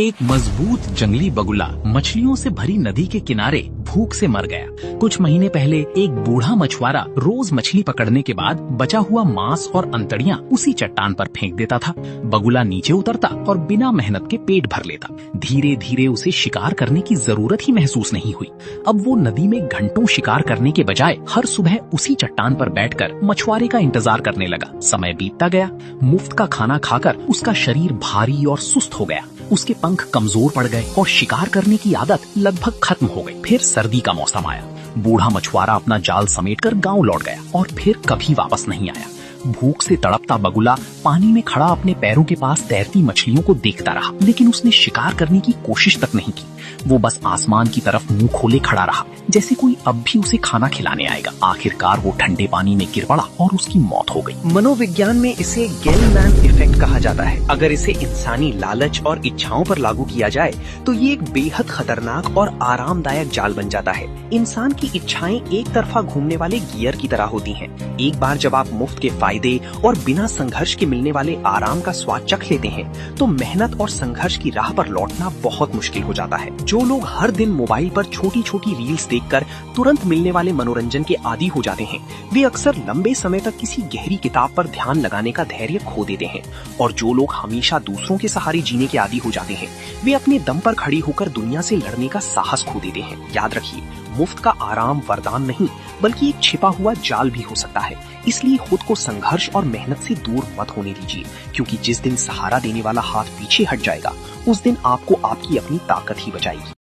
एक मजबूत जंगली बगुला मछलियों से भरी नदी के किनारे भूख से मर गया। कुछ महीने पहले एक बूढ़ा मछुआरा रोज मछली पकड़ने के बाद बचा हुआ मांस और अंतड़ियां उसी चट्टान पर फेंक देता था। बगुला नीचे उतरता और बिना मेहनत के पेट भर लेता। धीरे धीरे उसे शिकार करने की जरूरत ही महसूस नहीं हुई। अब वो नदी में घंटों शिकार करने के बजाय हर सुबह उसी चट्टान पर बैठकर मछुआरे का इंतजार करने लगा। समय बीतता गया। मुफ्त का खाना खाकर उसका शरीर भारी और सुस्त हो गया। उसके पंख कमजोर पड़ गए और शिकार करने की आदत लगभग खत्म हो गई। फिर सर्दी का मौसम आया। बूढ़ा मछुआरा अपना जाल समेटकर गांव लौट गया और फिर कभी वापस नहीं आया। भूख से तड़पता बगुला पानी में खड़ा अपने पैरों के पास तैरती मछलियों को देखता रहा, लेकिन उसने शिकार करने की कोशिश तक नहीं की। वो बस आसमान की तरफ मुंह खोले खड़ा रहा, जैसे कोई अब भी उसे खाना खिलाने आएगा। आखिरकार वो ठंडे पानी में गिर पड़ा और उसकी मौत हो गई। मनोविज्ञान में इसे गेल-मैन इफेक्ट कहा जाता है। अगर इसे इंसानी लालच और इच्छाओं पर लागू किया जाए तो ये एक बेहद खतरनाक और आरामदायक जाल बन जाता है। इंसान की इच्छाएं एक तरफा घूमने वाले गियर की तरह होती हैं। एक बार जब आप मुफ्त के फायदे और बिना संघर्ष के मिलने वाले आराम का स्वाद चख लेते हैं, तो मेहनत और संघर्ष की राह पर लौटना बहुत मुश्किल हो जाता है। जो लोग हर दिन मोबाइल पर छोटी छोटी रील्स देखकर तुरंत मिलने वाले मनोरंजन के आदी हो जाते हैं, वे अक्सर लंबे समय तक किसी गहरी किताब पर ध्यान लगाने का धैर्य खो देते हैं। और जो लोग हमेशा दूसरों के सहारे जीने के आदी हो जाते हैं, वे अपने दम पर खड़ी होकर दुनिया से लड़ने का साहस खो देते हैं। याद रखिए, मुफ्त का आराम वरदान नहीं, बल्कि एक छिपा हुआ जाल भी हो सकता है। इसलिए खुद को संघर्ष और मेहनत से दूर मत होने दीजिए, क्योंकि जिस दिन सहारा देने वाला हाथ पीछे हट जाएगा, उस दिन आपको आपकी अपनी ताकत ही बचाएगी।